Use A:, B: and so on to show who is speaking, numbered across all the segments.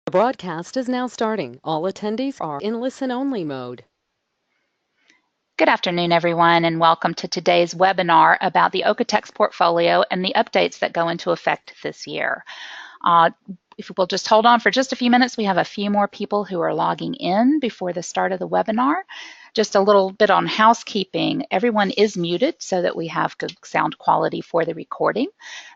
A: The broadcast is now starting. All attendees are in listen-only mode.
B: Good afternoon, everyone, and welcome to today's webinar about the OEKO-TEX portfolio and the updates that go into effect this year. If we'll just hold on for just a few minutes, we have a few more people who are logging in before the start of the webinar. Just a little bit on housekeeping. Everyone is muted so that we have good sound quality for the recording.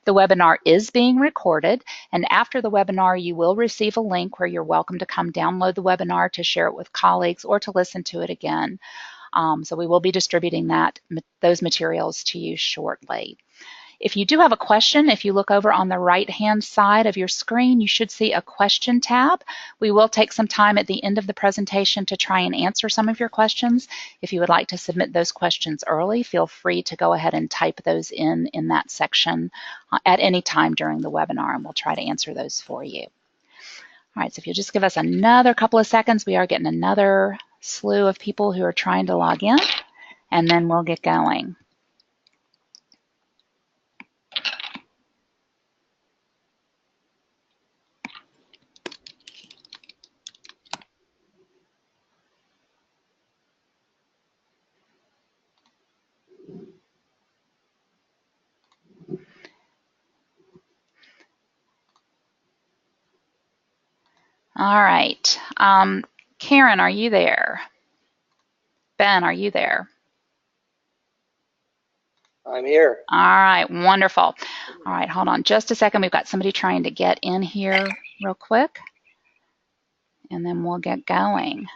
B: The webinar is being recorded, and after the webinar, you will receive a link where you're welcome to come download the webinar to share it with colleagues or to listen to it again. So we will be distributing those materials to you shortly. If you do have a question, if you look over on the right-hand side of your screen, you should see a question tab. We will take some time at the end of the presentation to try and answer some of your questions. If you would like to submit those questions early, feel free to go ahead and type those in that section at any time during the webinar, and we'll try to answer those for you. All right, so if you'll just give us another couple of seconds, we are getting another slew of people who are trying to log in, and then we'll get going. All right, Karen, are you there? Ben, are you there?
C: I'm here.
B: All right, wonderful. All right, hold on just a second. We've got somebody trying to get in here real quick, and then we'll get going.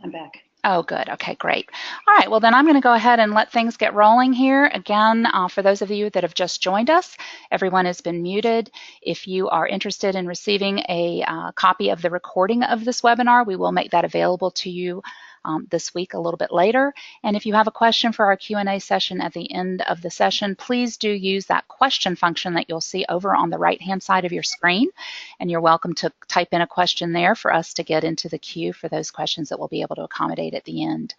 D: I'm back.
B: Oh, good. Okay, great. All right, well, then I'm going to go ahead and let things get rolling here. Again, for those of you that have just joined us, everyone has been muted. If you are interested in receiving a copy of the recording of this webinar, we will make that available to you this week a little bit later. And if you have a question for our Q&A session at the end of the session, please do use that question function that you'll see over on the right-hand side of your screen. And you're welcome to type in a question there for us to get into the queue for those questions that we'll be able to accommodate at the end.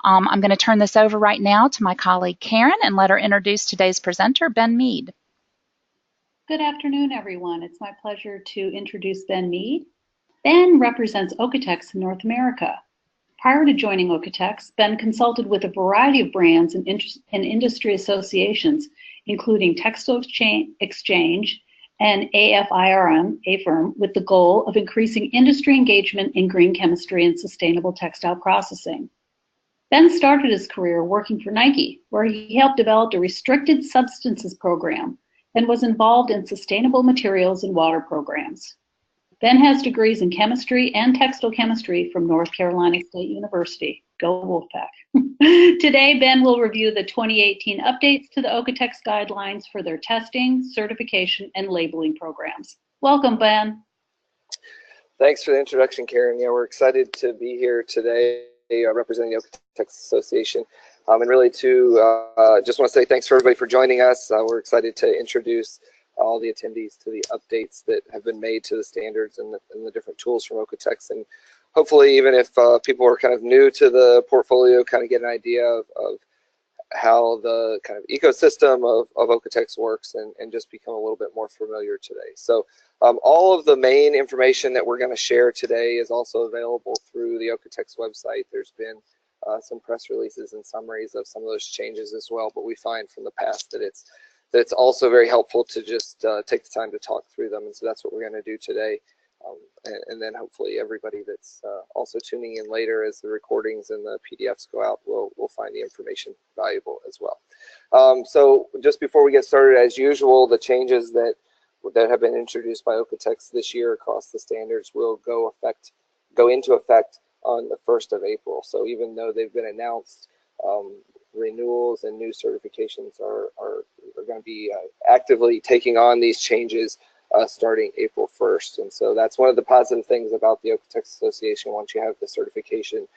B: I'm going to turn this over right now to my colleague Karen and let her introduce today's presenter, Ben Mead.
D: Good afternoon, everyone. It's my pleasure to introduce Ben Mead. Ben represents OEKO-TEX in North America. Prior to joining OEKO-TEX, Ben consulted with a variety of brands and industry associations, including Textile Exchange and AFIRM, AFIRM, with the goal of increasing industry engagement in green chemistry and sustainable textile processing. Ben started his career working for Nike, where he helped develop a restricted substances program and was involved in sustainable materials and water programs. Ben has degrees in chemistry and textile chemistry from North Carolina State University. Go Wolfpack. Today, Ben will review the 2018 updates to the OEKO-TEX guidelines for their testing, certification, and labeling programs. Welcome, Ben.
C: Thanks for the introduction, Karen. Yeah, we're excited to be here today representing the OEKO-TEX Association. And really to just want to say thanks for everybody for joining us. We're excited to introduce all the attendees to the updates that have been made to the standards and the different tools from OEKO-TEX. And hopefully, even if people are kind of new to the portfolio, kind of get an idea of how the kind of ecosystem of OEKO-TEX works and just become a little bit more familiar today. So all of the main information that we're going to share today is also available through the OEKO-TEX website. There's been some press releases and summaries of some of those changes as well, but we find from the past that it's also very helpful to just take the time to talk through them, and so that's what we're going to do today. And then hopefully everybody that's also tuning in later as the recordings and the PDFs go out will find the information valuable as well. So just before we get started, as usual, the changes that have been introduced by OEKO-TEX this year across the standards will go into effect on the 1st of April. So even though they've been announced, renewals and new certifications are going to be actively taking on these changes starting April 1st. And so that's one of the positive things about the OEKO-TEX Association. Once you have the certification,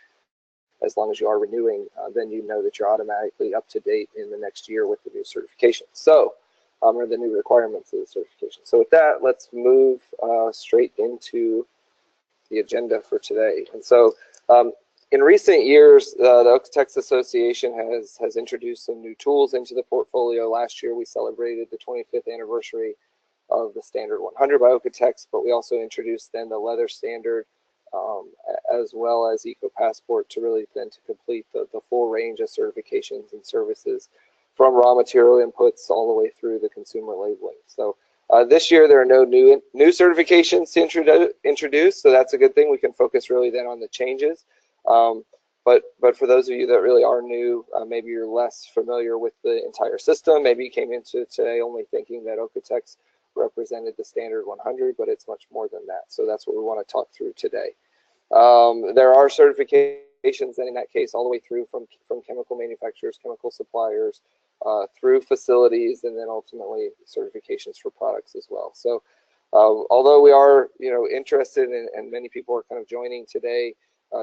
C: as long as you are renewing, then you know that you're automatically up to date in the next year with the new certification. So, or the new requirements of the certification. So with that, let's move straight into the agenda for today. And so in recent years, the OEKO-TEX Association has introduced some new tools into the portfolio. Last year, we celebrated the 25th anniversary of the standard 100 by OEKO-TEX, but we also introduced then the leather standard as well as EcoPassport to really then to complete the full range of certifications and services from raw material inputs all the way through the consumer labeling. So this year there are no new certifications to introduce, so that's a good thing. We can focus really then on the changes. But for those of you that really are new, maybe you're less familiar with the entire system. Maybe you came into today only thinking that OEKO-TEX represented the standard 100, but it's much more than that. So that's what we want to talk through today. There are certifications, and in that case, all the way through from chemical manufacturers, chemical suppliers, through facilities, and then ultimately certifications for products as well. So although we are, interested in, and many people are kind of joining today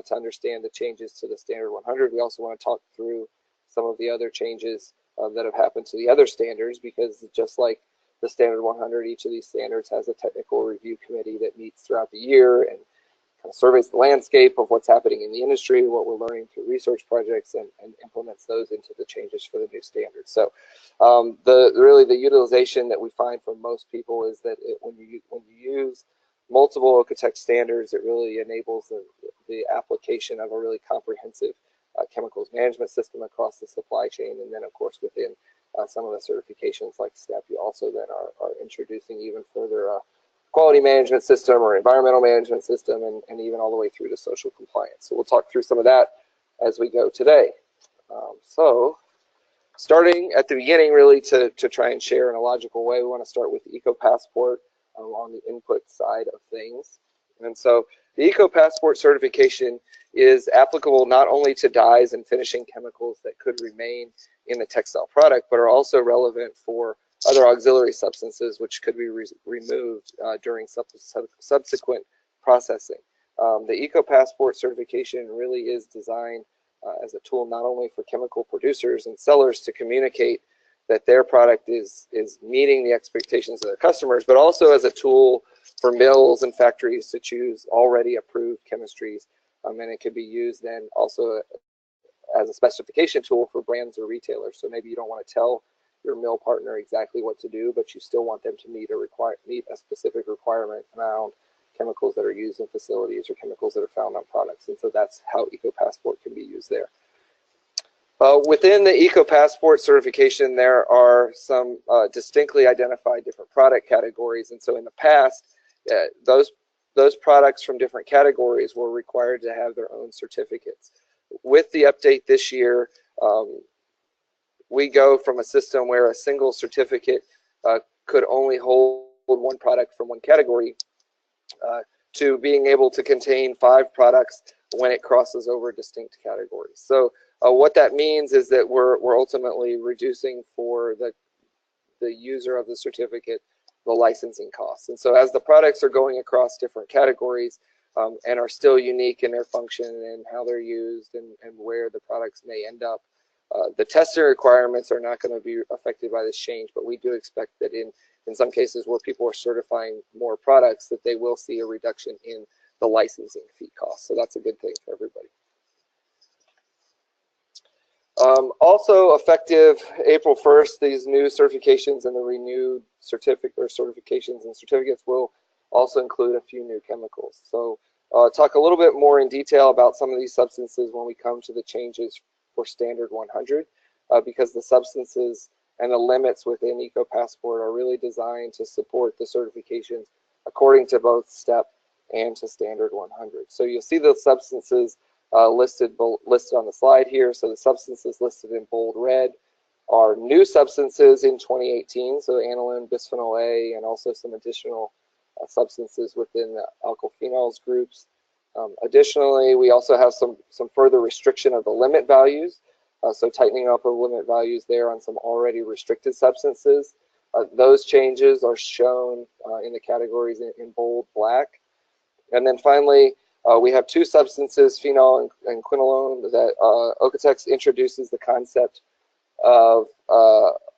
C: to understand the changes to the standard 100, we also want to talk through some of the other changes that have happened to the other standards, because just like the standard 100, each of these standards has a technical review committee that meets throughout the year and kind of surveys the landscape of what's happening in the industry, what we're learning through research projects, and implements those into the changes for the new standards. So really the utilization that we find for most people is that when you use multiple OEKO-TEX standards, it really enables the application of a really comprehensive chemicals management system across the supply chain. And then of course within some of the certifications like STEP, you also then are introducing even further quality management system or environmental management system, and even all the way through to social compliance. So we'll talk through some of that as we go today. So starting at the beginning, really to try and share in a logical way, we want to start with the EcoPassport on the input side of things. And so the EcoPassport certification is applicable not only to dyes and finishing chemicals that could remain in the textile product, but are also relevant for other auxiliary substances which could be removed during subsequent processing. The EcoPassport certification really is designed as a tool not only for chemical producers and sellers to communicate that their product is meeting the expectations of their customers, but also as a tool for mills and factories to choose already approved chemistries. And it could be used then also as a specification tool for brands or retailers. So maybe you don't want to tell your mill partner exactly what to do, but you still want them to meet a specific requirement around chemicals that are used in facilities or chemicals that are found on products. And so that's how EcoPassport can be used there. Within the EcoPassport certification, there are some distinctly identified different product categories. And so in the past, those products from different categories were required to have their own certificates. With the update this year, we go from a system where a single certificate could only hold one product from one category to being able to contain 5 products when it crosses over distinct categories. So what that means is that we're ultimately reducing for the user of the certificate the licensing costs. And so as the products are going across different categories and are still unique in their function and how they're used and where the products may end up, the testing requirements are not going to be affected by this change, but we do expect that in some cases where people are certifying more products, that they will see a reduction in the licensing fee costs. So that's a good thing for everybody. Also effective April 1st, these new certifications and the renewed certifications and certificates will also include a few new chemicals. So talk a little bit more in detail about some of these substances when we come to the changes for standard 100, because the substances and the limits within EcoPassport are really designed to support the certifications according to both STEP and to standard 100. So you'll see the substances listed on the slide here. So the substances listed in bold red are new substances in 2018, so aniline, bisphenol A, and also some additional substances within the alkyl phenols groups. Additionally, we also have some further restriction of the limit values, so tightening up of limit values there on some already restricted substances. Those changes are shown in the categories in bold black. And then finally, we have 2 substances, phenol and quinoline, that OEKO-TEX introduces the concept of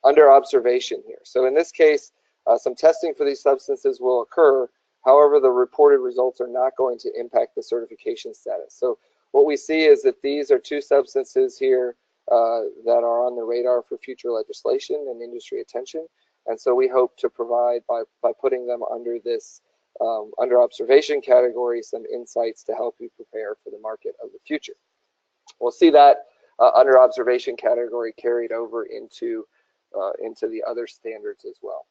C: under observation here. So in this case, some testing for these substances will occur. However, the reported results are not going to impact the certification status. So what we see is that these are 2 substances here that are on the radar for future legislation and industry attention. And so we hope to provide, by putting them under this under observation category, some insights to help you prepare for the market of the future. We'll see that under observation category carried over into the other standards as well.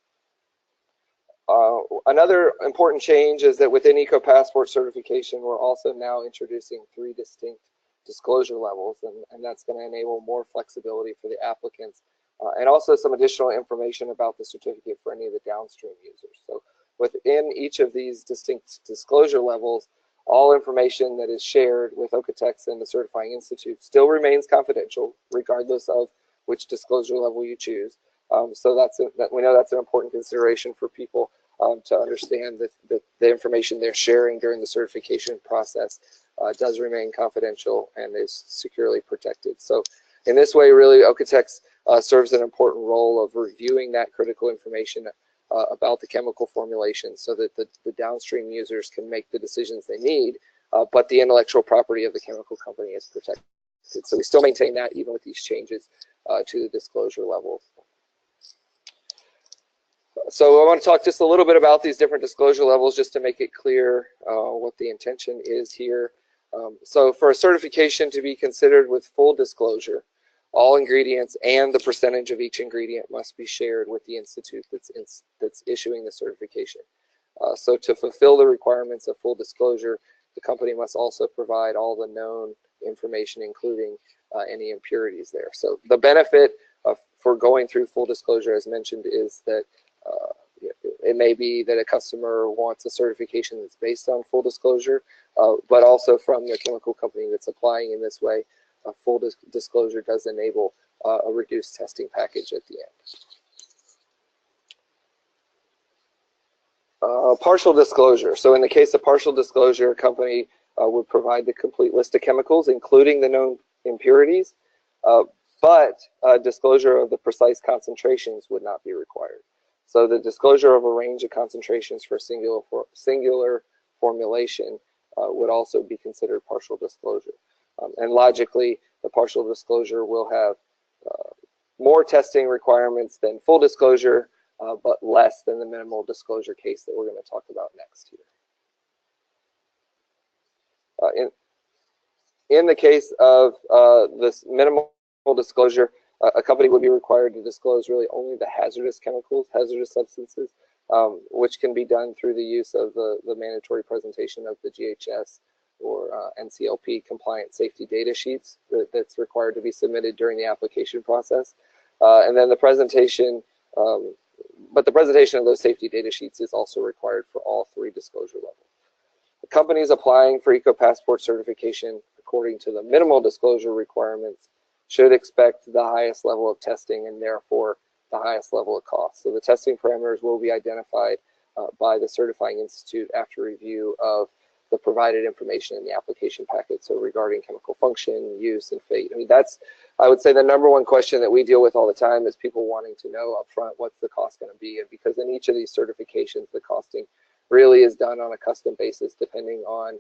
C: Another important change is that within EcoPassport certification, we're also now introducing 3 distinct disclosure levels, and that's going to enable more flexibility for the applicants, and also some additional information about the certificate for any of the downstream users. So within each of these distinct disclosure levels, all information that is shared with OEKO-TEX and the certifying institute still remains confidential, regardless of which disclosure level you choose. So we know that's an important consideration for people to understand that the information they're sharing during the certification process does remain confidential and is securely protected. So in this way, really, OEKO-TEX serves an important role of reviewing that critical information about the chemical formulation so that the downstream users can make the decisions they need, but the intellectual property of the chemical company is protected. So we still maintain that even with these changes to the disclosure level. So I want to talk just a little bit about these different disclosure levels just to make it clear what the intention is here. So for a certification to be considered with full disclosure, all ingredients and the percentage of each ingredient must be shared with the institute that's issuing the certification. So to fulfill the requirements of full disclosure, the company must also provide all the known information, including any impurities there. So the benefit for going through full disclosure, as mentioned, is that it may be that a customer wants a certification that's based on full disclosure, but also from the chemical company that's applying in this way, a full disclosure does enable a reduced testing package at the end. Partial disclosure. So in the case of partial disclosure, a company would provide the complete list of chemicals, including the known impurities, but disclosure of the precise concentrations would not be required. So the disclosure of a range of concentrations for singular formulation would also be considered partial disclosure. And logically, the partial disclosure will have more testing requirements than full disclosure, but less than the minimal disclosure case that we're going to talk about next here. In the case of this minimal disclosure, a company would be required to disclose really only the hazardous chemicals, hazardous substances, which can be done through the use of the mandatory presentation of the GHS or NCLP compliant safety data sheets that's required to be submitted during the application process. And then the presentation, but the presentation of those safety data sheets is also required for all 3 disclosure levels. The companies applying for EcoPassport certification according to the minimal disclosure requirements should expect the highest level of testing and therefore the highest level of cost. So the testing parameters will be identified by the certifying institute after review of the provided information in the application packet. So regarding chemical function, use, and fate. I mean, that's, I would say, the #1 question that we deal with all the time is people wanting to know upfront what's the cost going to be. And because in each of these certifications, the costing really is done on a custom basis depending on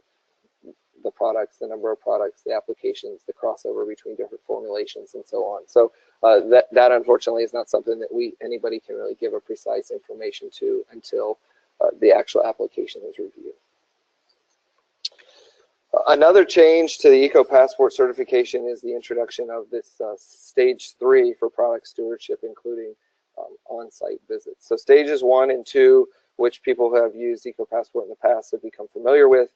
C: the products, the number of products, the applications, the crossover between different formulations, and so on. So that unfortunately is not something that anybody can really give a precise information to until the actual application is reviewed. Another change to the EcoPassport certification is the introduction of this stage 3 for product stewardship, including on-site visits. So stages 1 and 2, which people who have used EcoPassport in the past have become familiar with,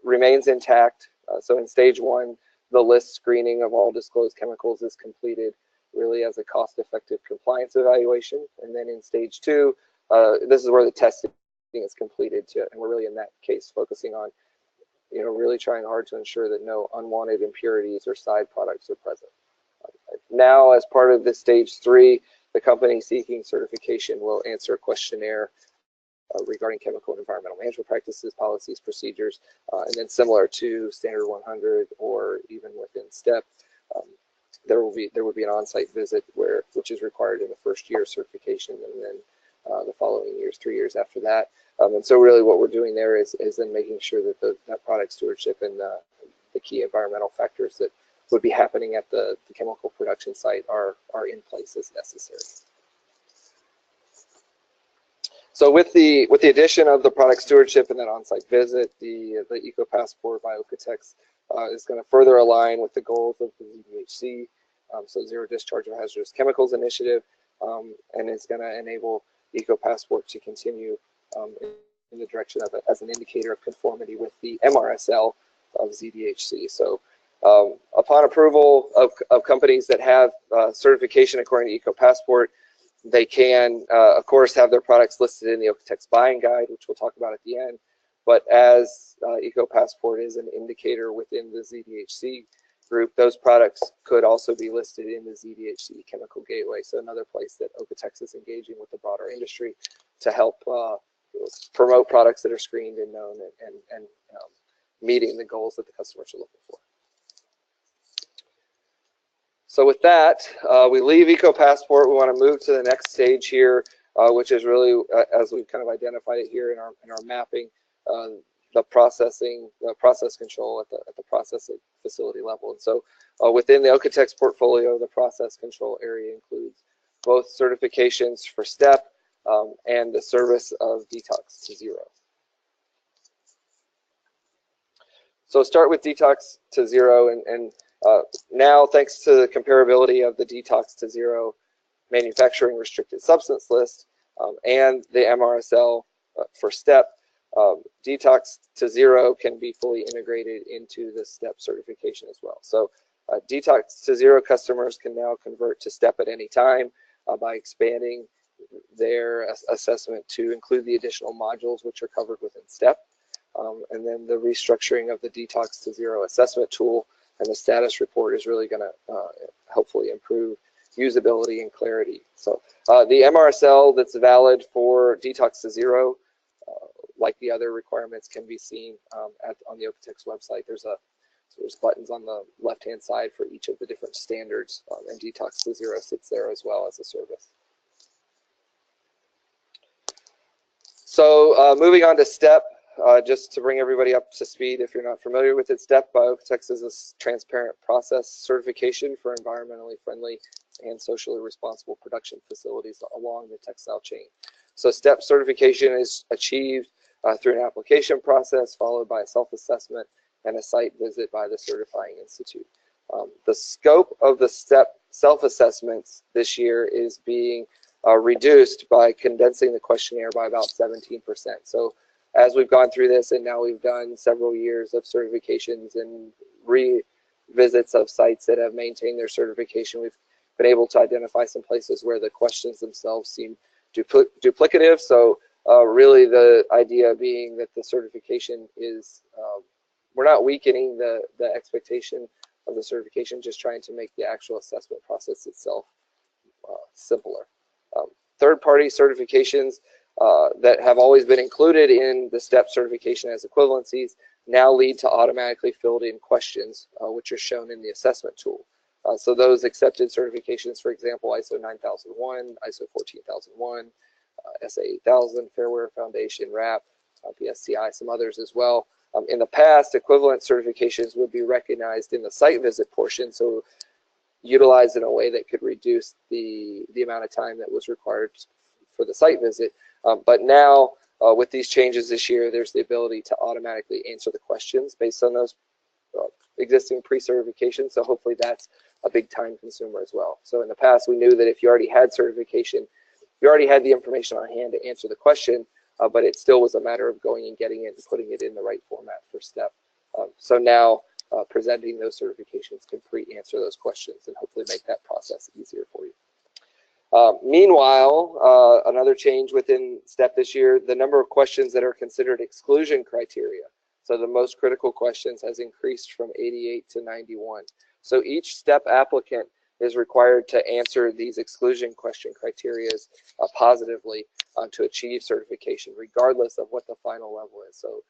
C: remains intact. So in stage 1, the list screening of all disclosed chemicals is completed really as a cost-effective compliance evaluation. And then in stage 2, this is where the testing is completed, and we're really in that case focusing on really trying hard to ensure that no unwanted impurities or side products are present. Now, as part of this stage 3, the company seeking certification will answer a questionnaire regarding chemical and environmental management practices, policies, procedures, and then similar to Standard 100 or even within STEP, there would be an on-site visit which is required in the first year of certification, and then the following years, 3 years after that. And so really what we're doing there is then making sure that that product stewardship and the key environmental factors that would be happening at the chemical production site are in place as necessary. So with the addition of the product stewardship and that on-site visit, the ECO-Passport by OEKO-TEX is going to further align with the goals of the ZDHC, so Zero Discharge of Hazardous Chemicals Initiative, and it's going to enable ECO-Passport to continue in the direction of it as an indicator of conformity with the MRSL of ZDHC. So upon approval of companies that have certification according to ECO-Passport, they can, of course, have their products listed in the OEKO-TEX buying guide, which we'll talk about at the end. But as ECO-Passport is an indicator within the ZDHC group, those products could also be listed in the ZDHC Chemical Gateway. So another place that OEKO-TEX is engaging with the broader industry to help promote products that are screened and known and meeting the goals that the customers are looking for. So with that, we leave ECO-Passport. We want to move to the next stage here, which is really, as we've kind of identified it here in our mapping, the process control at the processing facility level. And so within the OEKO-TEX portfolio, the process control area includes both certifications for STEP and the service of DETOX to Zero. So start with DETOX to Zero, and now, thanks to the comparability of the DETOX to Zero manufacturing restricted substance list and the MRSL for STEP, DETOX to Zero can be fully integrated into the STEP certification as well. So DETOX to Zero customers can now convert to STEP at any time by expanding their assessment to include the additional modules which are covered within STEP, and then the restructuring of the DETOX to Zero assessment tool and the status report is really going to hopefully improve usability and clarity. So the MRSL that's valid for DETOX to Zero, like the other requirements, can be seen on the OEKO-TEX website. There's buttons on the left-hand side for each of the different standards, and DETOX to Zero sits there as well as a service. So moving on to STEP. Just to bring everybody up to speed, if you're not familiar with it, STEP by OEKO-TEX is a transparent process certification for environmentally friendly and socially responsible production facilities along the textile chain. So STEP certification is achieved through an application process followed by a self-assessment and a site visit by the certifying institute. The scope of the STEP self-assessments this year is being reduced by condensing the questionnaire by about 17%. So as we've gone through this, and now we've done several years of certifications and revisits of sites that have maintained their certification, we've been able to identify some places where the questions themselves seem duplicative. So really the idea being that the certification is, we're not weakening the expectation of the certification, just trying to make the actual assessment process itself simpler. Third-party certifications that have always been included in the STEP certification as equivalencies now lead to automatically filled in questions, which are shown in the assessment tool. So those accepted certifications, for example, ISO 9001, ISO 14001, SA 8000, Fairware Foundation, RAP, PSCI, some others as well. In the past, equivalent certifications would be recognized in the site visit portion, so utilized in a way that could reduce the amount of time that was required for the site visit. But now, with these changes this year, there's the ability to automatically answer the questions based on those existing pre-certifications. So hopefully that's a big time consumer as well. So in the past, we knew that if you already had certification, you already had the information on hand to answer the question, but it still was a matter of going and getting it and putting it in the right format for STEP. So now, presenting those certifications can pre-answer those questions and hopefully make that process easier for you. Meanwhile, another change within STEP this year, the number of questions that are considered exclusion criteria, so the most critical questions, has increased from 88 to 91. So each STEP applicant is required to answer these exclusion question criteria positively to achieve certification, regardless of what the final level is. So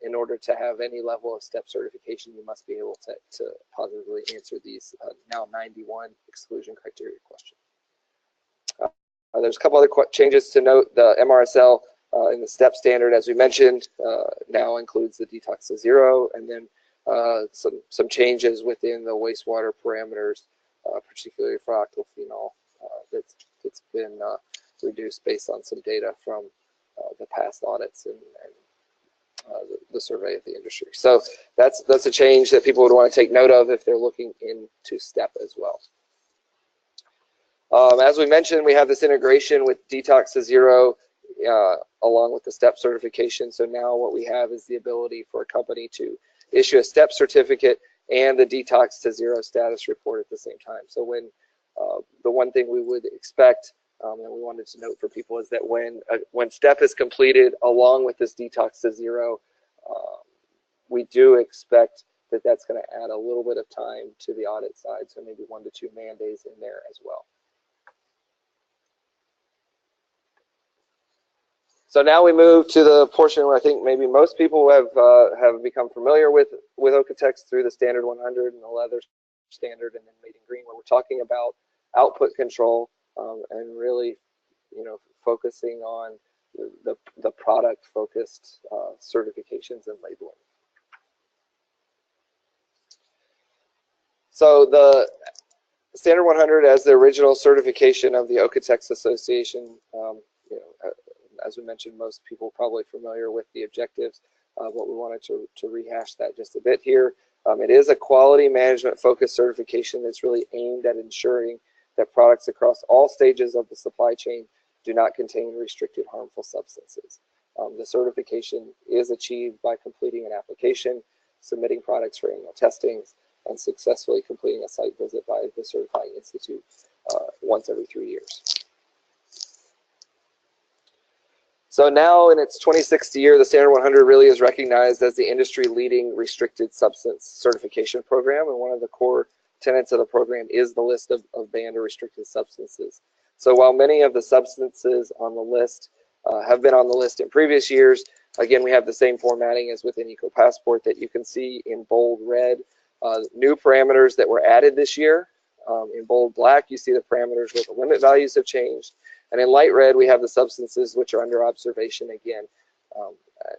C: in order to have any level of STEP certification, you must be able to positively answer these now 91 exclusion criteria questions. There's a couple other changes to note. The MRSL in the STEP standard, as we mentioned, now includes the DETOX to Zero, and then some changes within the wastewater parameters, particularly for octophenol, that's been reduced based on some data from the past audits and the survey of the industry. So that's a change that people would want to take note of if they're looking into STEP as well. As we mentioned, we have this integration with DETOX to Zero along with the STEP certification. So now what we have is the ability for a company to issue a STEP certificate and the DETOX to Zero status report at the same time. So when the one thing we would expect and we wanted to note for people is that when STEP is completed along with this DETOX to Zero, we do expect that that's going to add a little bit of time to the audit side, so maybe 1 to 2 man days in there as well. So now we move to the portion where I think maybe most people have become familiar with OEKO-TEX through the standard 100 and the leather standard, and then made in green, where we're talking about output control and really, focusing on the product-focused certifications and labeling. So the standard 100 as the original certification of the OEKO-TEX Association, as we mentioned, most people are probably familiar with the objectives. What we wanted to rehash that just a bit here. It is a quality management focused certification that's really aimed at ensuring that products across all stages of the supply chain do not contain restricted harmful substances. The certification is achieved by completing an application, submitting products for annual testings, and successfully completing a site visit by the certifying institute once every 3 years. So now in its 26th year, the Standard 100 really is recognized as the industry-leading restricted substance certification program, and one of the core tenets of the program is the list of banned or restricted substances. So while many of the substances on the list have been on the list in previous years, again, we have the same formatting as within EcoPassport that you can see in bold red. New parameters that were added this year. In bold black, you see the parameters where the limit values have changed. And in light red, we have the substances which are under observation again.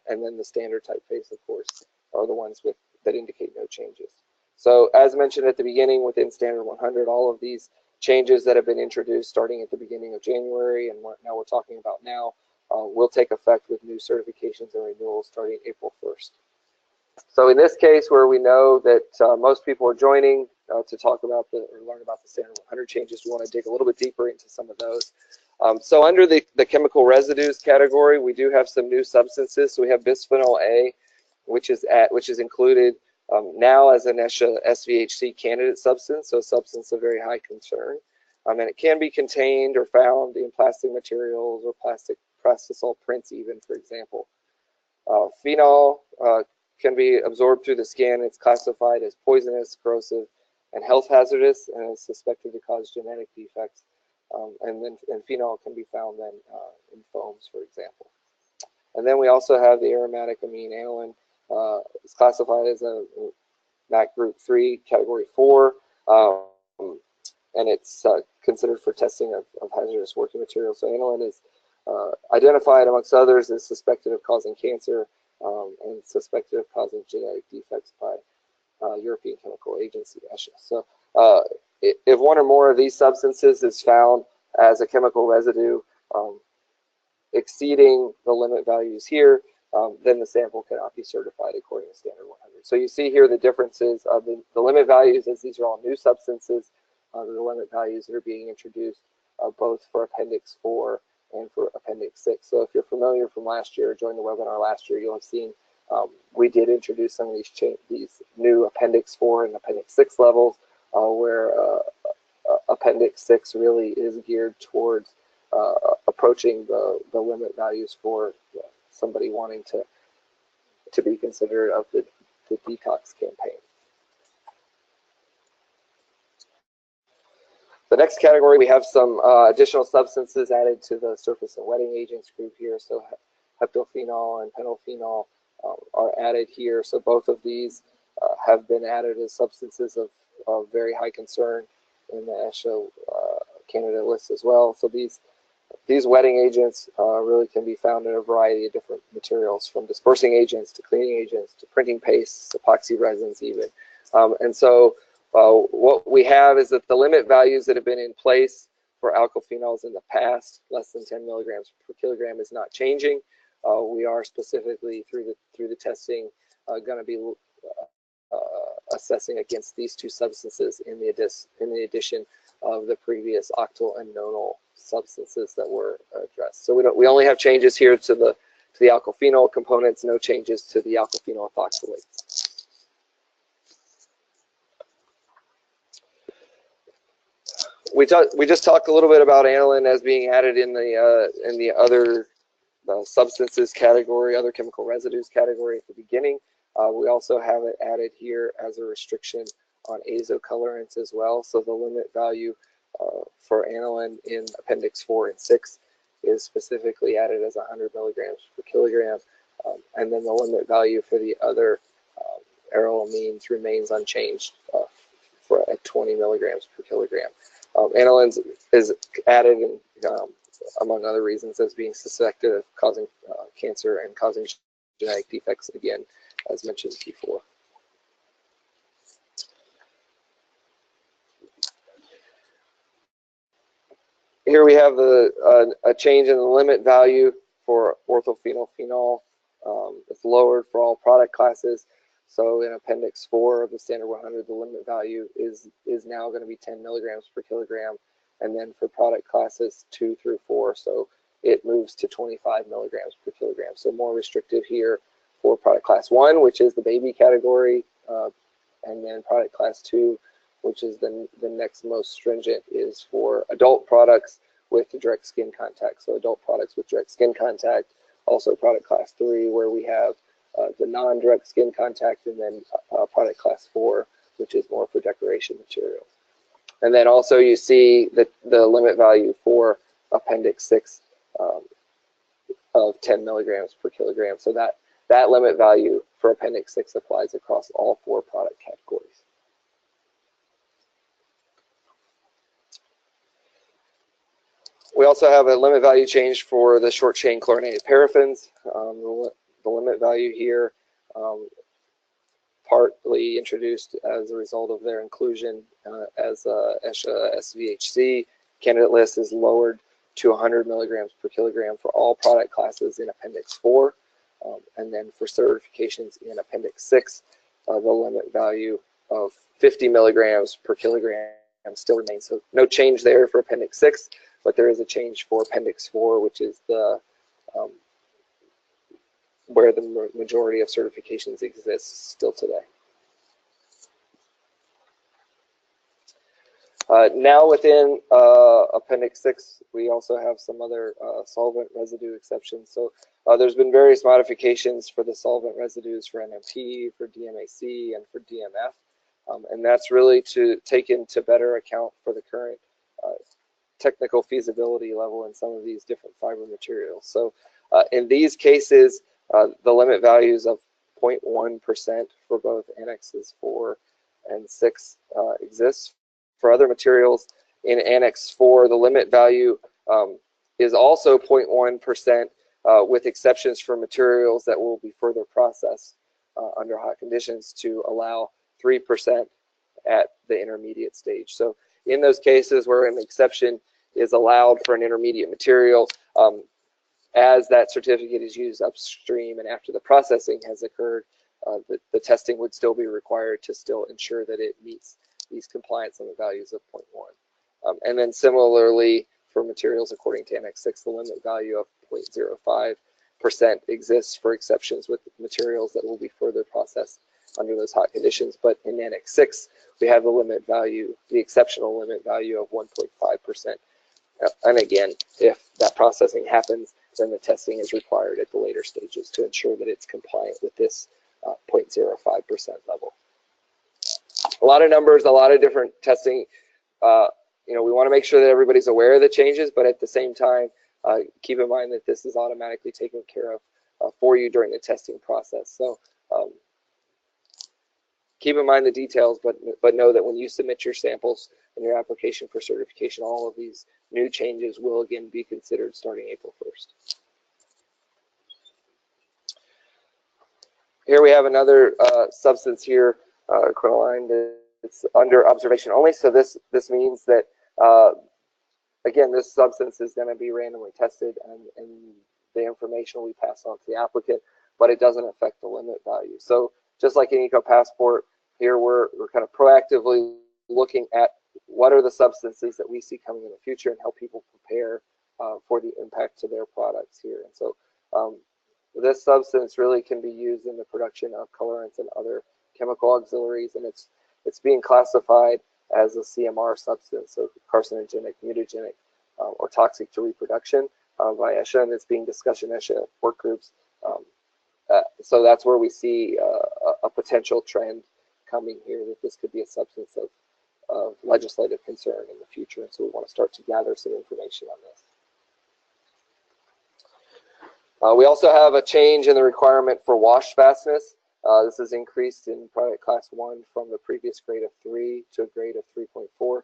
C: And then the standard typeface, of course, are the ones that indicate no changes. So as mentioned at the beginning, within Standard 100, all of these changes that have been introduced starting at the beginning of January and now we're talking about now will take effect with new certifications and renewals starting April 1st. So in this case, where we know that most people are joining to talk about or learn about the Standard 100 changes, we want to dig a little bit deeper into some of those. So under the chemical residues category, we do have some new substances. So we have bisphenol A, which is included now as an ESHA SVHC candidate substance, so a substance of very high concern. And it can be contained or found in plastic materials or plastisol prints even, for example. Phenol can be absorbed through the skin. It's classified as poisonous, corrosive, and health hazardous, and is suspected to cause genetic defects. And phenol can be found then in foams, for example. And then we also have the aromatic amine aniline. It's classified as a MAC Group 3, Category 4, and it's considered for testing of hazardous working materials. So aniline is identified, amongst others, as suspected of causing cancer and suspected of causing genetic defects by European Chemical Agency, ESHA. So if one or more of these substances is found as a chemical residue exceeding the limit values here, then the sample cannot be certified according to Standard 100. So you see here the differences of the limit values, as these are all new substances, the limit values that are being introduced both for Appendix 4 and for Appendix 6. So if you're familiar from last year, joined the webinar last year, you'll have seen we did introduce some of these new Appendix 4 and Appendix 6 levels, where Appendix 6 really is geared towards approaching the limit values for somebody wanting to be considered of the DETOX campaign. The next category, we have some additional substances added to the surface and wetting agents group here. So heptophenol and penylphenol are added here. So both of these have been added as substances of very high concern in the ESHA candidate list as well. So these wetting agents really can be found in a variety of different materials, from dispersing agents to cleaning agents to printing pastes, epoxy resins even. And so what we have is that the limit values that have been in place for alkyl phenols in the past, less than 10 milligrams per kilogram, is not changing. We are specifically through the testing going to be assessing against these two substances in the addition of the previous octyl and nonal substances that were addressed. So we only have changes here to the alkyl phenol components, no changes to the alkyl phenol ethoxylates. We just talked a little bit about aniline as being added in the other substances category, other chemical residues category at the beginning. We also have it added here as a restriction on azocolorants as well. So the limit value for aniline in Appendix 4 and 6 is specifically added as 100 milligrams per kilogram. And then the limit value for the other arylamines remains unchanged at 20 milligrams per kilogram. Aniline is added, among other reasons, as being suspected of causing cancer and causing genetic defects, again, as mentioned before. Here we have a change in the limit value for ortho-phenylphenol. It's lowered for all product classes. So in Appendix 4 of the Standard 100, the limit value is now going to be 10 milligrams per kilogram. And then for product classes 2 through 4, so it moves to 25 milligrams per kilogram. So more restrictive here for product class 1, which is the baby category, and then product class 2, which is the next most stringent, is for adult products with direct skin contact. So adult products with direct skin contact. Also product class 3, where we have the non-direct skin contact, and then product class 4, which is more for decoration material. And then also you see the limit value for Appendix 6 of 10 milligrams per kilogram. So that limit value for Appendix 6 applies across all 4 product categories. We also have a limit value change for the short-chain chlorinated paraffins. The limit value here, partly introduced as a result of their inclusion as ESHA SVHC candidate list, is lowered to 100 milligrams per kilogram for all product classes in Appendix 4. And then for certifications in Appendix 6, the limit value of 50 milligrams per kilogram still remains. So no change there for Appendix 6, but there is a change for Appendix 4, which is the where the majority of certifications exist still today. Now within Appendix 6, we also have some other solvent residue exceptions. So there's been various modifications for the solvent residues for NMP, for DMAC, and for DMF. And that's really to take into better account for the current technical feasibility level in some of these different fiber materials. So in these cases, the limit values of 0.1% for both Annexes 4 and 6 exists. For other materials in Annex 4, the limit value is also 0.1% with exceptions for materials that will be further processed under hot conditions to allow 3% at the intermediate stage. So in those cases where an exception is allowed for an intermediate material, as that certificate is used upstream and after the processing has occurred, the testing would still be required to still ensure that it meets these compliance limit values of 0.1. And then similarly, for materials according to Annex 6, the limit value of 0.05% exists for exceptions with materials that will be further processed under those hot conditions. But in Annex 6, we have the limit value, the exceptional limit value of 1.5%. And again, if that processing happens, then the testing is required at the later stages to ensure that it's compliant with this 0.05% level. A lot of numbers, a lot of different testing. We want to make sure that everybody's aware of the changes, but at the same time, keep in mind that this is automatically taken care of for you during the testing process. So keep in mind the details, but know that when you submit your samples and your application for certification, all of these new changes will again be considered starting April 1st. Here we have another substance here, quinoline, that's under observation only. So this means that again, this substance is going to be randomly tested, and the information will be passed on to the applicant, but it doesn't affect the limit value. So just like in Eco Passport, here we're kind of proactively looking at what are the substances that we see coming in the future and help people prepare for the impact to their products here. And so this substance really can be used in the production of colorants and other chemical auxiliaries, and it's being classified as a CMR substance, so carcinogenic, mutagenic, or toxic to reproduction by ESHA, and it's being discussed in ESHA work groups. So that's where we see a potential trend coming here, that this could be a substance of legislative concern in the future, and so we want to start to gather some information on this. We also have a change in the requirement for wash fastness. This is increased in product class 1 from the previous grade of 3 to a grade of 3.4.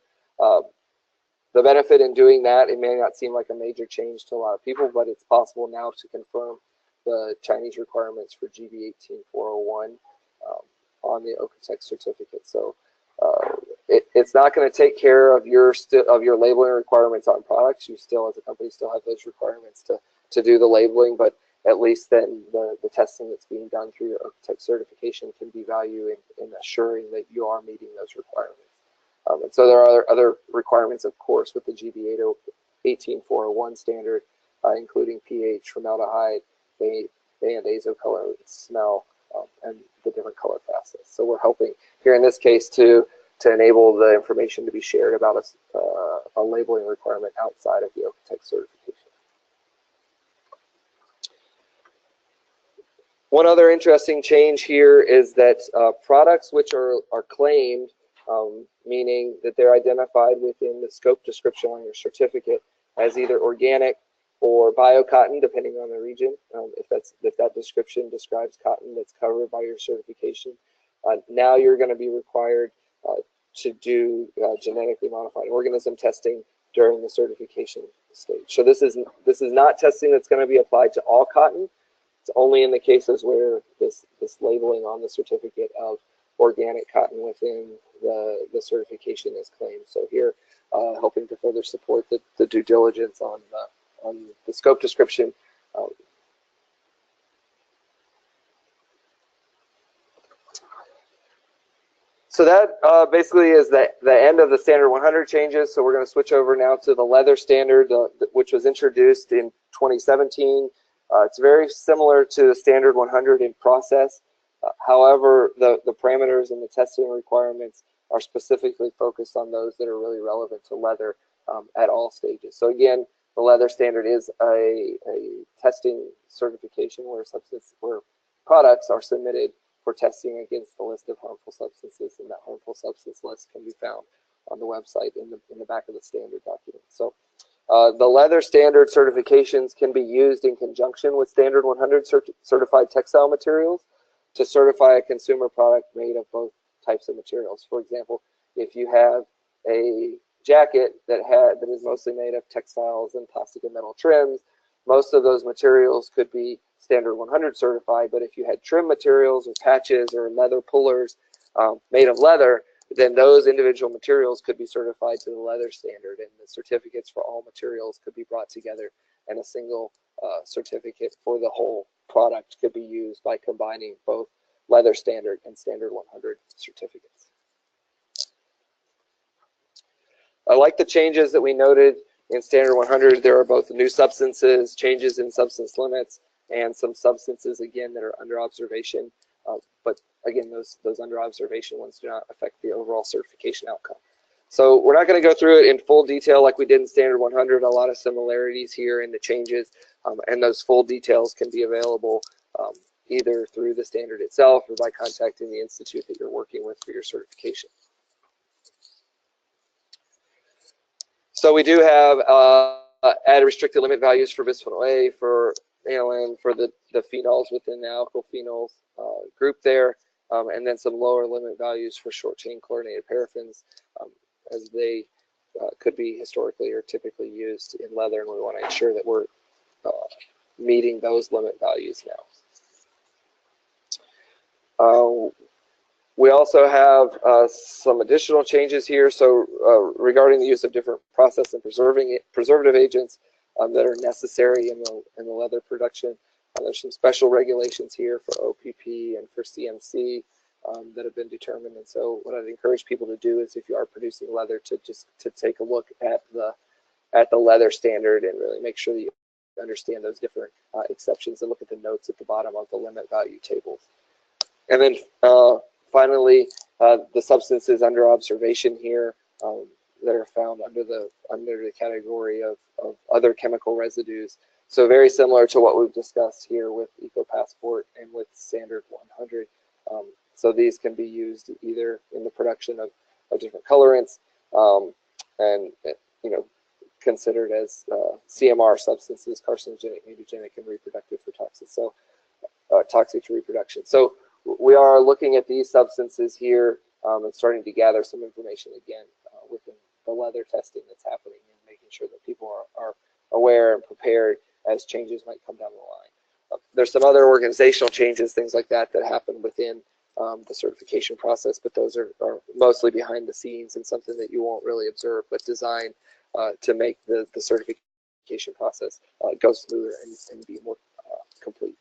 C: The benefit in doing that, it may not seem like a major change to a lot of people, but it's possible now to confirm the Chinese requirements for GB 18401 on the OEKO-TEX certificate. So it's not going to take care of your labeling requirements on products. You still, as a company, still have those requirements to do the labeling, but at least then the testing that's being done through your OEKO-TEX certification can be value in assuring that you are meeting those requirements. And so there are other requirements, of course, with the GB 18401 standard, including pH, formaldehyde, band azocolor, smell, and the different color facets. So we're helping here in this case to enable the information to be shared about a labeling requirement outside of the OEKO-TEX certification. One other interesting change here is that products which are claimed, meaning that they're identified within the scope description on your certificate as either organic or biocotton, depending on the region, if that description describes cotton that's covered by your certification. Now you're going to be required to do genetically modified organism testing during the certification stage. So this is not testing that's going to be applied to all cotton. It's only in the cases where this labeling on the certificate of organic cotton within the certification is claimed. So here, helping to further support the due diligence on the scope description. So that basically is the end of the standard 100 changes. So we're going to switch over now to the leather standard, which was introduced in 2017. It's very similar to the standard 100 in process. However, the parameters and the testing requirements are specifically focused on those that are really relevant to leather at all stages. So again, the leather standard is a testing certification where products are submitted for testing against the list of harmful substances, and that harmful substance list can be found on the website in the back of the standard document. So the leather standard certifications can be used in conjunction with standard 100 certified textile materials to certify a consumer product made of both types of materials. For example, if you have a jacket that is mostly made of textiles and plastic and metal trims, most of those materials could be standard 100 certified, but if you had trim materials or patches or leather pullers made of leather, then those individual materials could be certified to the leather standard, and the certificates for all materials could be brought together, and a single certificate for the whole product could be used by combining both leather standard and standard 100 certificates. I like the changes that we noted in standard 100. There are both new substances, changes in substance limits, and some substances, again, that are under observation. But again, those under observation ones do not affect the overall certification outcome. So we're not going to go through it in full detail like we did in standard 100. A lot of similarities here in the changes, and those full details can be available either through the standard itself or by contacting the institute that you're working with for your certification. So we do have added restricted limit values for bisphenol A, for aniline, for the phenols within the alkyl phenols group there, and then some lower limit values for short-chain chlorinated paraffins, as they could be historically or typically used in leather, and we want to ensure that we're meeting those limit values now. We also have some additional changes here. So regarding the use of different process and preservative agents that are necessary in the leather production, there's some special regulations here for OPP and for CMC that have been determined. And so what I'd encourage people to do is, if you are producing leather, to take a look at the leather standard and really make sure that you understand those different exceptions and look at the notes at the bottom of the limit value tables. And then finally, the substances under observation here that are found under the category of other chemical residues. So very similar to what we've discussed here with EcoPassport and with Standard 100. So these can be used either in the production of different colorants and considered as CMR substances, carcinogenic, mutagenic, and reproductive for toxic. So toxic to reproduction. So we are looking at these substances here and starting to gather some information again within the leather testing that's happening, and making sure that people are aware and prepared as changes might come down the line. There's some other organizational changes, things like that, that happen within the certification process, but those are mostly behind the scenes and something that you won't really observe, but designed to make the certification process go smoother and be more complete.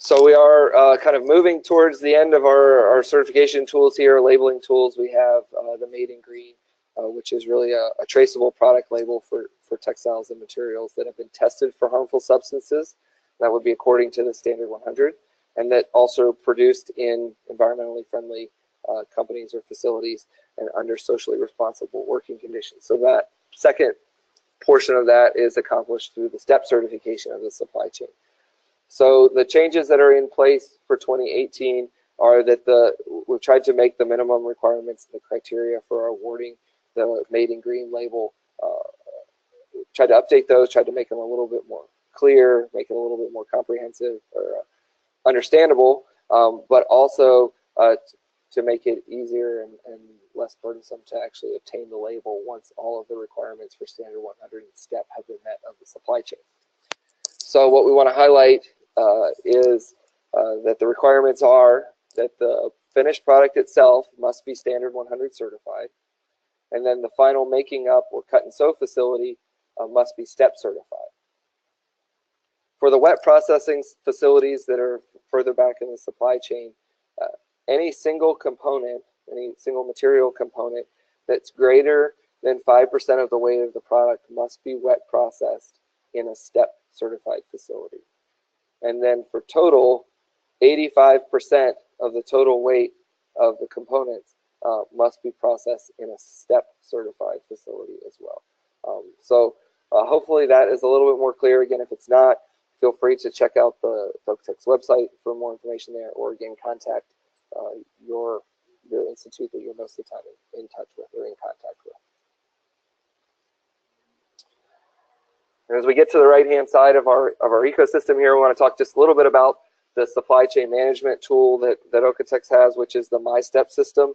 C: So we are kind of moving towards the end of our certification tools here, labeling tools. We have the Made in Green, which is really a traceable product label for textiles and materials that have been tested for harmful substances. That would be according to the Standard 100, and that also produced in environmentally friendly companies or facilities and under socially responsible working conditions. So that second portion of that is accomplished through the STEP certification of the supply chain. So the changes that are in place for 2018 are that we've tried to make the minimum requirements, the criteria for awarding the Made in Green label, tried to update those, tried to make them a little bit more clear, make it a little bit more comprehensive or understandable, but also to make it easier and less burdensome to actually obtain the label once all of the requirements for Standard 100 and STEP have been met of the supply chain. So what we want to highlight is that the requirements are that the finished product itself must be Standard 100 certified, and then the final making up or cut and sew facility must be STEP certified. For the wet processing facilities that are further back in the supply chain, any single component, any single material component that's greater than 5% of the weight of the product must be wet processed in a STEP certified facility. And then for total, 85% of the total weight of the components must be processed in a STEP certified facility as well. So hopefully that is a little bit more clear. Again, if it's not, feel free to check out the OEKO-TEX website for more information there, or again, contact your institute that you're most of the time in touch with or in contact with. And as we get to the right-hand side of our ecosystem here, we want to talk just a little bit about the supply chain management tool that OEKO-TEX has, which is the MyStep system.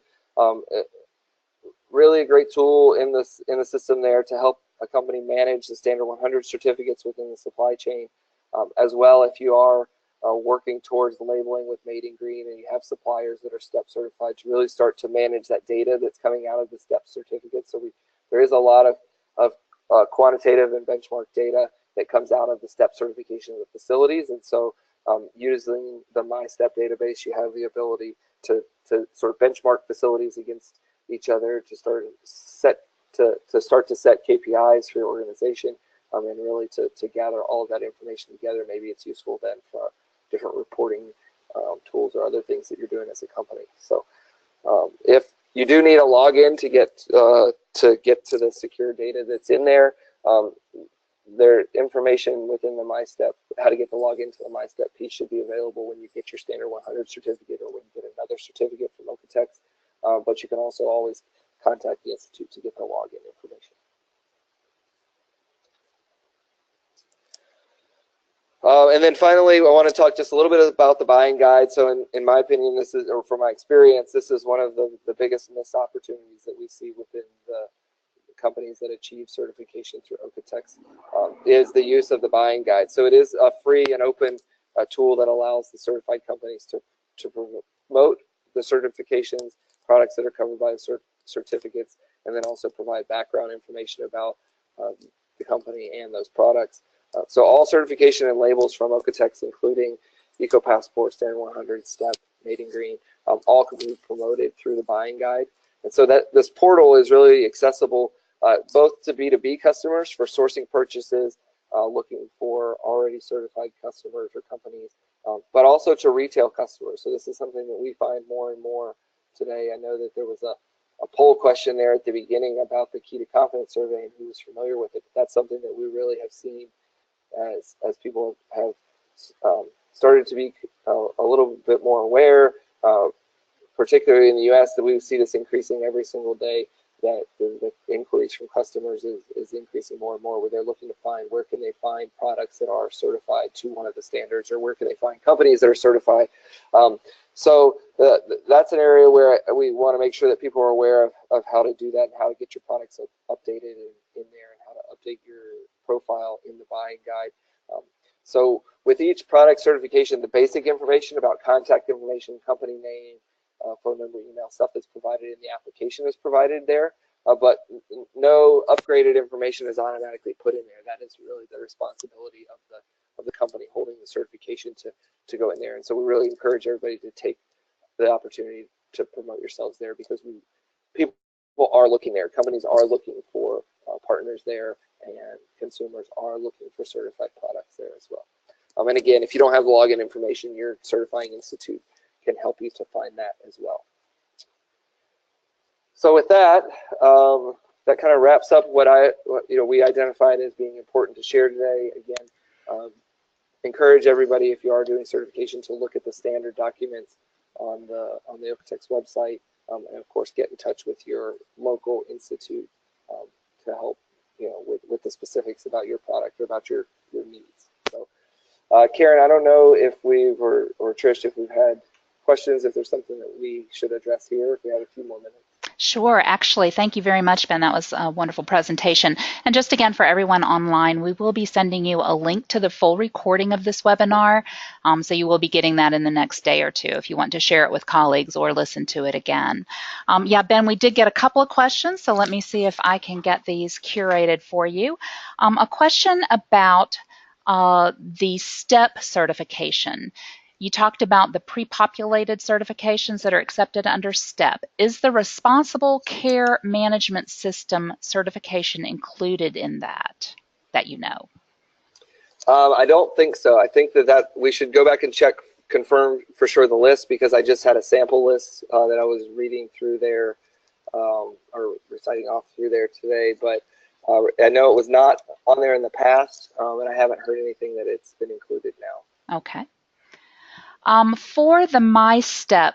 C: Really a great tool in the system there to help a company manage the Standard 100 certificates within the supply chain, as well if you are working towards labeling with Made in Green and you have suppliers that are STEP certified, to really start to manage that data that's coming out of the STEP certificate. So there is a lot of quantitative and benchmark data that comes out of the STEP certification of the facilities, and so using the MyStep database, you have the ability to sort of benchmark facilities against each other, to start to set KPIs for your organization, and really to gather all of that information together. Maybe it's useful then for different reporting tools or other things that you're doing as a company. So if you do need a login to get to the secure data that's in there, their information within the MyStep, how to get the login to the MyStep piece, should be available when you get your Standard 100 certificate or when you get another certificate from OEKO-TEX. But you can also always contact the institute to get the login information. And then finally, I want to talk just a little bit about the buying guide. So in my opinion, this is, or from my experience, this is one of the biggest missed opportunities that we see within the companies that achieve certification through OEKO-TEX, is the use of the buying guide. So it is a free and open a tool that allows the certified companies to promote the certifications, products that are covered by the certificates, and then also provide background information about the company and those products. So all certification and labels from OEKO-TEX, including Eco Passport, Stand 100, STEP, Made in Green, all can be promoted through the buying guide. And so that this portal is really accessible both to B2B customers for sourcing purchases, looking for already certified customers or companies, but also to retail customers. So this is something that we find more and more today. I know that there was a poll question there at the beginning about the Key to Confidence survey and who was familiar with it. That's something that we really have seen as people have started to be a little bit more aware, particularly in the US, that we see this increasing every single day, that the inquiries from customers is increasing more and more, where they're looking to find where can they find products that are certified to one of the standards, or where can they find companies that are certified. So that's an area where we want to make sure that people are aware of how to do that and how to get your products updated in there, and how to update your profile in the buying guide. So with each product certification, the basic information about contact information, company name, phone number, email, stuff that's provided in the application is provided there, but no upgraded information is automatically put in there. That is really the responsibility of the company holding the certification to go in there. And so we really encourage everybody to take the opportunity to promote yourselves there, because people are looking there. Companies are looking for partners there, and consumers are looking for certified products there as well. And again, if you don't have the login information, your certifying institute can help you to find that as well. So with that, that kind of wraps up what we identified as being important to share today. Again, encourage everybody, if you are doing certification, to look at the standard documents on the OEKO-TEX website, and of course get in touch with your local institute to help with the specifics about your product or about your needs. So Karen, I don't know if or Trish, if we've had questions, if there's something that we should address here, if we have a few more minutes.
B: Sure. Actually, thank you very much, Ben. That was a wonderful presentation. And just again, for everyone online, we will be sending you a link to the full recording of this webinar. So you will be getting that in the next day or two if you want to share it with colleagues or listen to it again. Yeah, Ben, we did get a couple of questions, so let me see if I can get these curated for you. A question about the STEP certification. You talked about the pre-populated certifications that are accepted under STEP. Is the Responsible Care Management System certification included in that you know?
C: I don't think so. I think that we should go back and confirm for sure the list, because I just had a sample list that I was reading through there, or reciting off through there today. But I know it was not on there in the past, and I haven't heard anything that it's been included now.
B: Okay. For the MyStep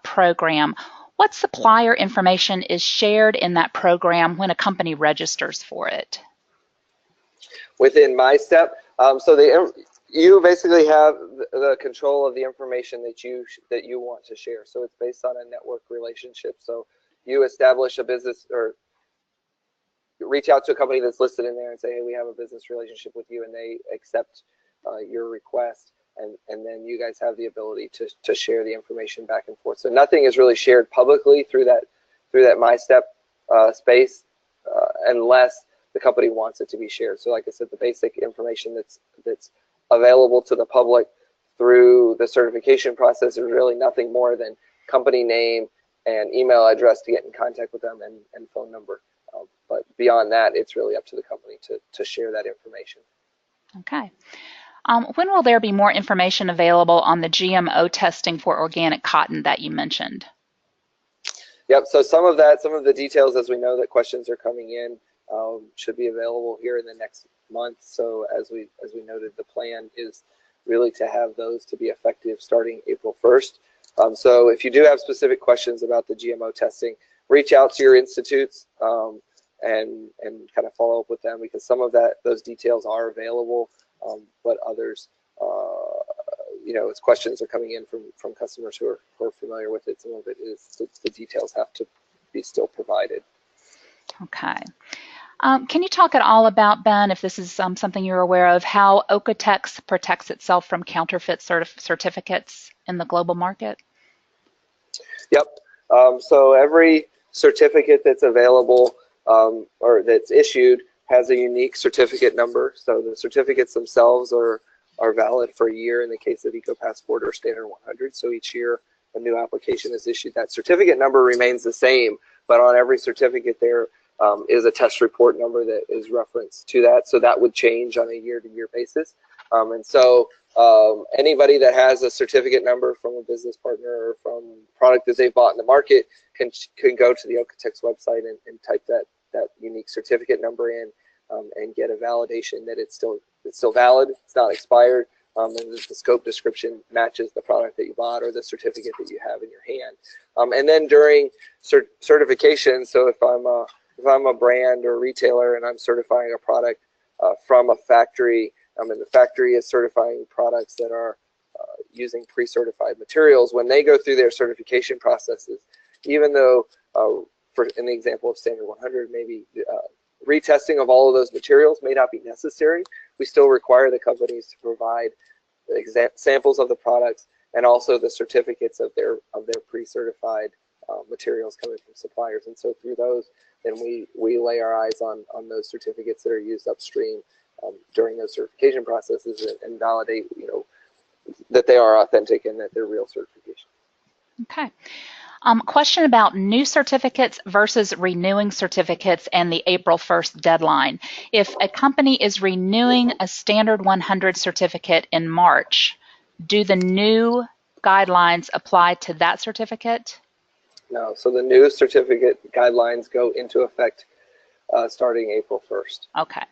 B: program, what supplier information is shared in that program when a company registers for it?
C: Within MyStep, so you basically have the control of the information that you want to share. So it's based on a network relationship. So you establish a business, or reach out to a company that's listed in there and say, hey, we have a business relationship with you, and they accept your request. And then you guys have the ability to share the information back and forth. So nothing is really shared publicly through that MyStep space unless the company wants it to be shared. So like I said, the basic information that's available to the public through the certification process is really nothing more than company name and email address to get in contact with them, and phone number. But beyond that, it's really up to the company to share that information.
B: Okay. When will there be more information available on the GMO testing for organic cotton that you mentioned?
C: Yep, so some of the details, as we know that questions are coming in, should be available here in the next month. So as we noted, the plan is really to have those to be effective starting April 1st. So if you do have specific questions about the GMO testing, reach out to your institutes and kind of follow up with them, because some of those details are available. But others, as questions are coming in from customers who are familiar with it, some of it is the details have to be still provided.
B: Okay. Can you talk at all about, Ben, if this is something you're aware of, how OEKO-TEX protects itself from counterfeit certificates in the global market?
C: Yep. So every certificate that's available or that's issued has a unique certificate number. So the certificates themselves are valid for a year in the case of Eco-Passport or Standard 100. So each year a new application is issued. That certificate number remains the same, but on every certificate there is a test report number that is referenced to that. So that would change on a year-to-year basis. And so anybody that has a certificate number from a business partner or from product that they've bought in the market can go to the OEKO-TEX website and type that unique certificate number in and get a validation that it's still valid, it's not expired, and the scope description matches the product that you bought or the certificate that you have in your hand. And then during certification, so if I'm a brand or retailer and I'm certifying a product from a factory, and the factory is certifying products that are using pre-certified materials, when they go through their certification processes, even though, in the example of Standard 100, maybe retesting of all of those materials may not be necessary, we still require the companies to provide samples of the products and also the certificates of their pre-certified materials coming from suppliers. And so through those, then we lay our eyes on those certificates that are used upstream during those certification processes and validate, that they are authentic and that they're real certification.
B: Okay. Question about new certificates versus renewing certificates and the April 1st deadline. If a company is renewing a Standard 100 certificate in March, do the new guidelines apply to that certificate?
C: No, so the new certificate guidelines go into effect starting April 1st.
B: Okay.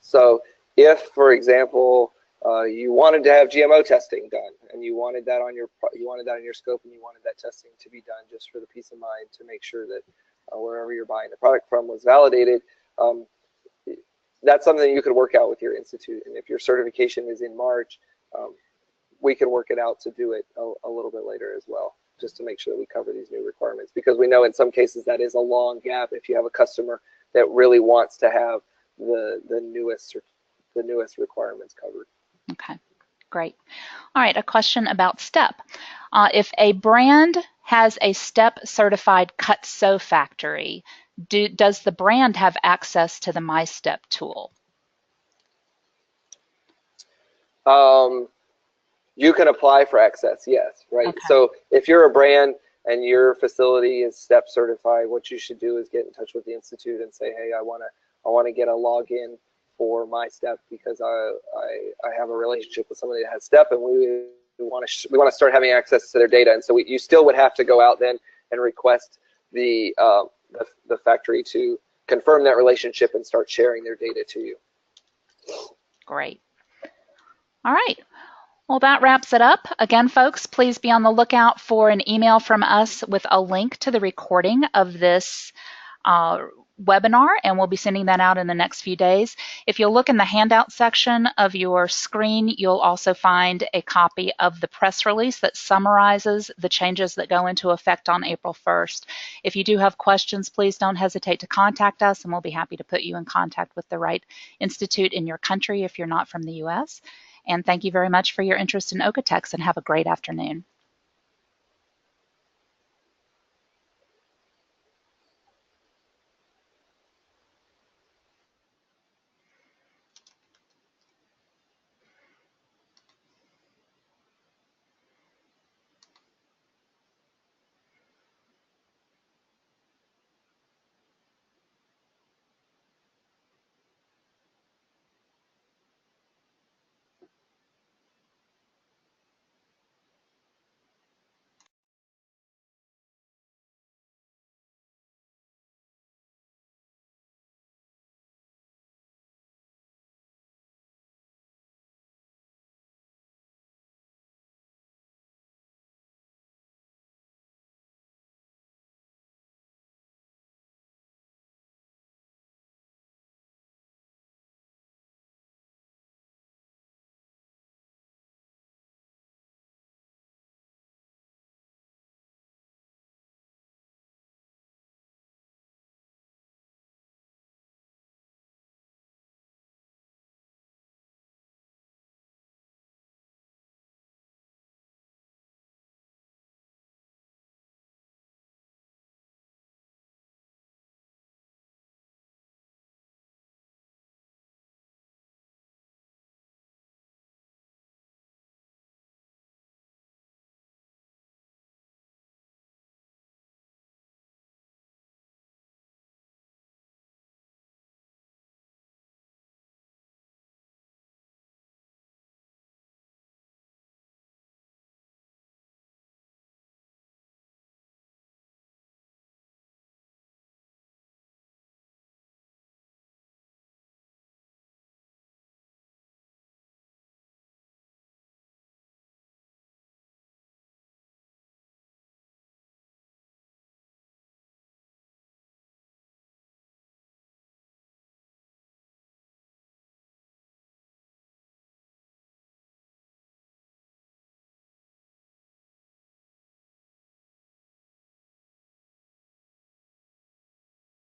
C: So if, for example, you wanted to have GMO testing done, and you wanted that on your scope, and you wanted that testing to be done just for the peace of mind to make sure that wherever you're buying the product from was validated, that's something you could work out with your institute. And if your certification is in March, we can work it out to do it a little bit later as well, just to make sure that we cover these new requirements, because we know in some cases that is a long gap if you have a customer that really wants to have the newest requirements covered.
B: Okay, great. All right, a question about STEP. If a brand has a STEP certified cut sew factory, does the brand have access to the MyStep tool?
C: You can apply for access, yes, right? Okay. So if you're a brand and your facility is STEP certified, what you should do is get in touch with the institute and say, hey, I want to get a login for MyStep because I have a relationship with somebody that has STEP, and we want to start having access to their data. And so you still would have to go out then and request the factory to confirm that relationship and start sharing their data to you.
B: Great. All right. Well, that wraps it up. Again, folks, please be on the lookout for an email from us with a link to the recording of this webinar, and we'll be sending that out in the next few days. If you'll look in the handout section of your screen, you'll also find a copy of the press release that summarizes the changes that go into effect on April 1st. If you do have questions, please don't hesitate to contact us, and we'll be happy to put you in contact with the right institute in your country if you're not from the U.S. And thank you very much for your interest in OEKO-TEX, and have a great afternoon.